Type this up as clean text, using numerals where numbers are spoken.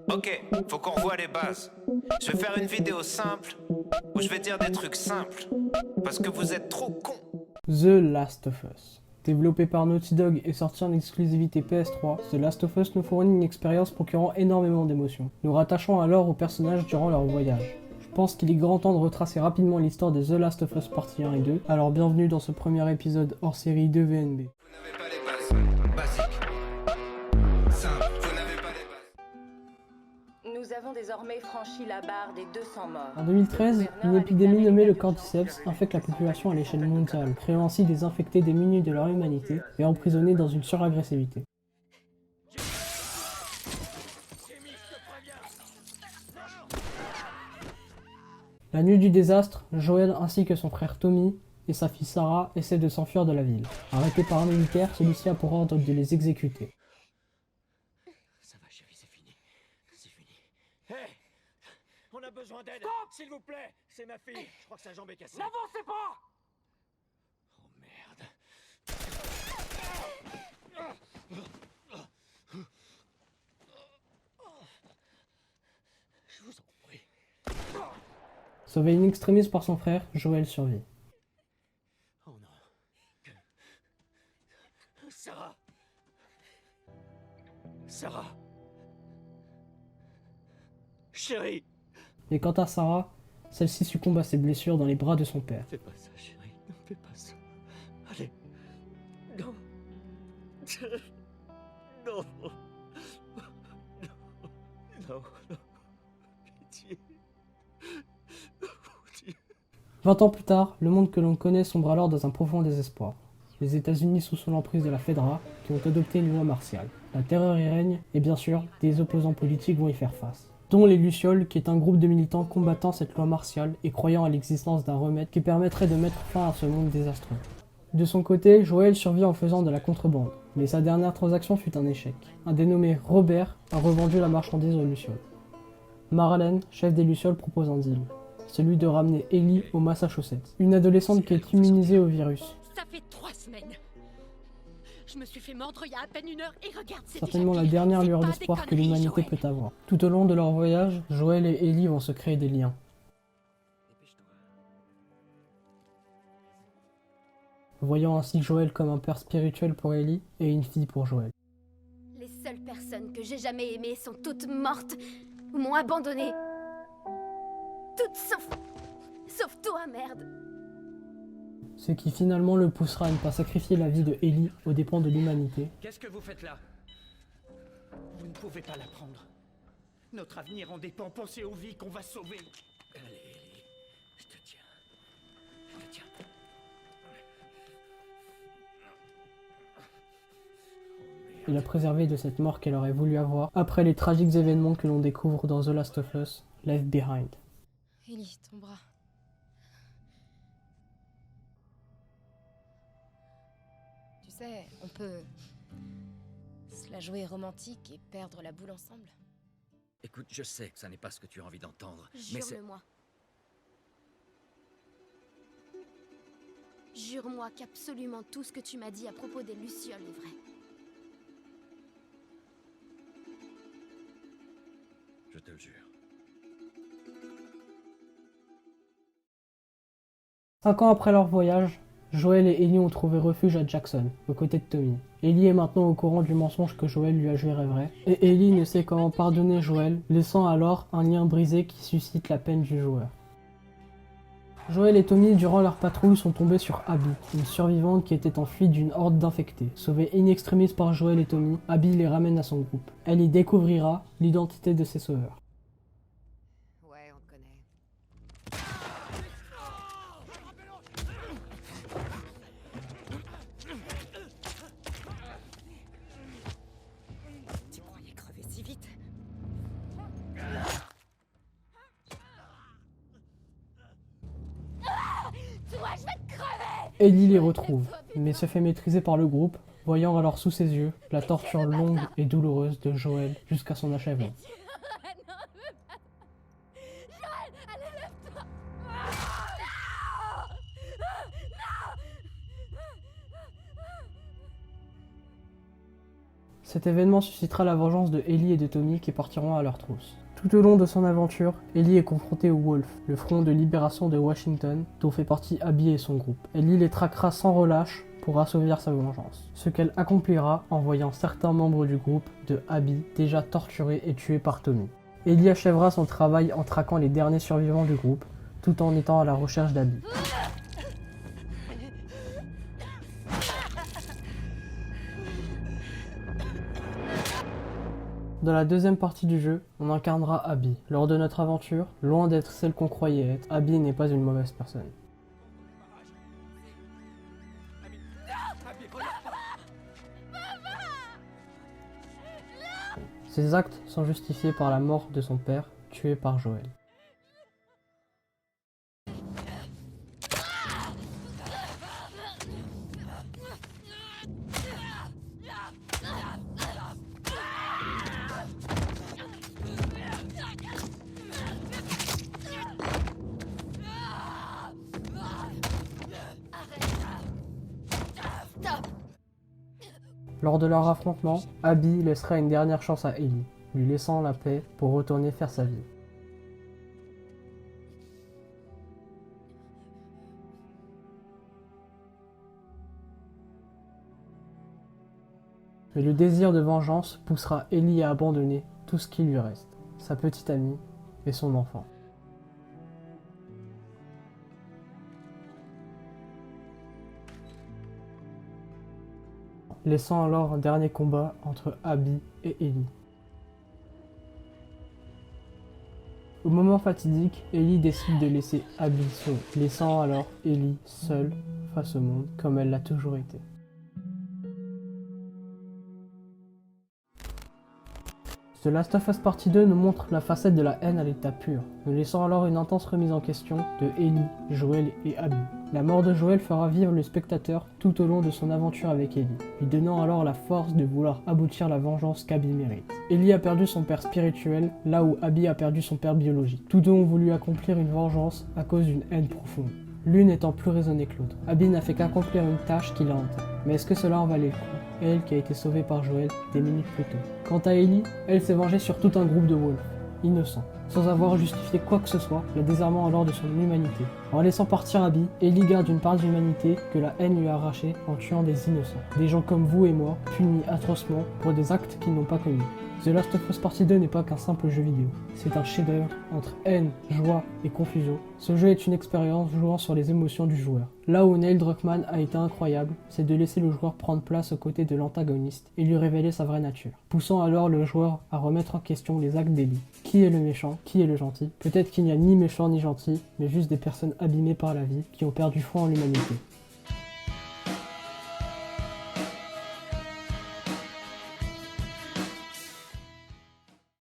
Ok, faut qu'on voit les bases. Je vais faire une vidéo simple où je vais dire des trucs simples parce que vous êtes trop cons. The Last of Us. Développé par Naughty Dog et sorti en exclusivité PS3, The Last of Us nous fournit une expérience procurant énormément d'émotions. Nous rattachons alors aux personnages durant leur voyage. Je pense qu'il est grand temps de retracer rapidement l'histoire de The Last of Us partie 1 et 2, alors bienvenue dans ce premier épisode hors série de VNB. Vous n'avez pas les bases basiques. Simple, vous n'avez pas les bases. Nous avons désormais franchi la barre des 200 morts. En 2013, une épidémie nommée le Cordyceps infecte la population à l'échelle mondiale, créant ainsi des infectés démunis de leur humanité et emprisonnés dans une suragressivité. La nuit du désastre, Joel ainsi que son frère Tommy et sa fille Sarah essaient de s'enfuir de la ville. Arrêté par un militaire, celui-ci a pour ordre de les exécuter. Ça va, chérie, c'est fini. C'est fini. Hé, on a besoin d'aide. Stop, s'il vous plaît. C'est ma fille. Je crois que sa jambe est cassée. N'avancez pas. Oh merde. Je vous en prie. Sauvé in extremis par son frère, Joel survit. Oh non. Sarah. Sarah. Chérie. Et quant à Sarah, celle-ci succombe à ses blessures dans les bras de son père. Fais pas ça, chérie. Ne fais pas ça. Allez. Non. Non. Non. Non. Non. Pitié. Oh, Dieu. 20 ans plus tard, le monde que l'on connaît sombre alors dans un profond désespoir. Les États-Unis sont sous l'emprise de la Fedra, qui ont adopté une loi martiale. La terreur y règne, et bien sûr, des opposants politiques vont y faire face. Dont les Lucioles, qui est un groupe de militants combattant cette loi martiale et croyant à l'existence d'un remède qui permettrait de mettre fin à ce monde désastreux. De son côté, Joel survit en faisant de la contrebande, mais sa dernière transaction fut un échec. Un dénommé Robert a revendu la marchandise aux Lucioles. Marlène, chef des Lucioles, propose un deal. Celui de ramener Ellie au Massachusetts, une adolescente qui est immunisée au virus. Ça fait 3 semaines. Je me suis fait mordre il y a à peine 1 heure et regarde, c'est Certainement déjà la pire. dernière C'est lueur pas d'espoir des que conneries, l'humanité Joël. peut avoir. Tout au long de leur voyage, Joel et Ellie vont se créer des liens. Voyant ainsi Joel comme un père spirituel pour Ellie et une fille pour Joel. Les seules personnes que j'ai jamais aimées sont toutes mortes ou m'ont abandonnée. Toutes sauf toi, merde. Ce qui finalement le poussera à ne pas sacrifier la vie de Ellie aux dépens de l'humanité. Qu'est-ce que vous faites là? Vous ne pouvez pas la prendre. Notre avenir en dépend. Pensez aux vies qu'on va sauver. Allez, Ellie. Je te tiens. Je te tiens. Et la préserver de cette mort qu'elle aurait voulu avoir après les tragiques événements que l'on découvre dans The Last of Us, Left Behind. Ellie, ton bras. Tu sais, on peut se la jouer romantique et perdre la boule ensemble. Écoute, je sais que ça n'est pas ce que tu as envie d'entendre, mais c'est... Jure-le-moi. Jure-moi qu'absolument tout ce que tu m'as dit à propos des Lucioles est vrai. Je te le jure. 5 ans après leur voyage, Joel et Ellie ont trouvé refuge à Jackson, aux côtés de Tommy. Ellie est maintenant au courant du mensonge que Joel lui a juré vrai, et Ellie ne sait comment pardonner Joel, laissant alors un lien brisé qui suscite la peine du joueur. Joel et Tommy, durant leur patrouille, sont tombés sur Abby, une survivante qui était en fuite d'une horde d'infectés. Sauvée in extremis par Joel et Tommy, Abby les ramène à son groupe. Elle y découvrira l'identité de ses sauveurs. Ouais, on te connaît. Tu croyais crever si vite? Toi, je vais te crever! Ellie les retrouve, mais se fait maîtriser par le groupe, voyant alors sous ses yeux la torture longue et douloureuse de Joel jusqu'à son achèvement. Cet événement suscitera la vengeance de Ellie et de Tommy qui partiront à leur trousse. Tout au long de son aventure, Ellie est confrontée au Wolf, le front de libération de Washington, dont fait partie Abby et son groupe. Ellie les traquera sans relâche pour assouvir sa vengeance, ce qu'elle accomplira en voyant certains membres du groupe de Abby déjà torturés et tués par Tommy. Ellie achèvera son travail en traquant les derniers survivants du groupe, tout en étant à la recherche d'Abby. Dans la deuxième partie du jeu, on incarnera Abby. Lors de notre aventure, loin d'être celle qu'on croyait être, Abby n'est pas une mauvaise personne. Ses actes sont justifiés par la mort de son père, tué par Joel. Lors de leur affrontement, Abby laissera une dernière chance à Ellie, lui laissant la paix pour retourner faire sa vie. Mais le désir de vengeance poussera Ellie à abandonner tout ce qui lui reste, sa petite amie et son enfant. Laissant alors un dernier combat entre Abby et Ellie. Au moment fatidique, Ellie décide de laisser Abby seule, laissant alors Ellie seule face au monde comme elle l'a toujours été. The Last of Us Partie 2 nous montre la facette de la haine à l'état pur, nous laissant alors une intense remise en question de Ellie, Joel et Abby. La mort de Joel fera vivre le spectateur tout au long de son aventure avec Ellie, lui donnant alors la force de vouloir aboutir la vengeance qu'Abby mérite. Ellie a perdu son père spirituel, là où Abby a perdu son père biologique. Tous deux ont voulu accomplir une vengeance à cause d'une haine profonde, l'une étant plus raisonnée que l'autre. Abby n'a fait qu'accomplir une tâche qui l'a hantée. Mais est-ce que cela en valait le coup? Elle qui a été sauvée par Joel des minutes plus tôt. Quant à Ellie, elle s'est vengée sur tout un groupe de Wolves, innocents, sans avoir justifié quoi que ce soit, la désarmant alors de son humanité. En laissant partir Abby, Ellie garde une part d'humanité que la haine lui a arrachée en tuant des innocents. Des gens comme vous et moi, punis atrocement pour des actes qu'ils n'ont pas commis. The Last of Us Partie 2 n'est pas qu'un simple jeu vidéo, c'est un chef-d'œuvre entre haine, joie et confusion. Ce jeu est une expérience jouant sur les émotions du joueur. Là où Neil Druckmann a été incroyable, c'est de laisser le joueur prendre place aux côtés de l'antagoniste et lui révéler sa vraie nature, poussant alors le joueur à remettre en question les actes d'Ellie. Qui est le méchant? Qui est le gentil? Peut-être qu'il n'y a ni méchant ni gentil, mais juste des personnes abîmées par la vie qui ont perdu foi en l'humanité.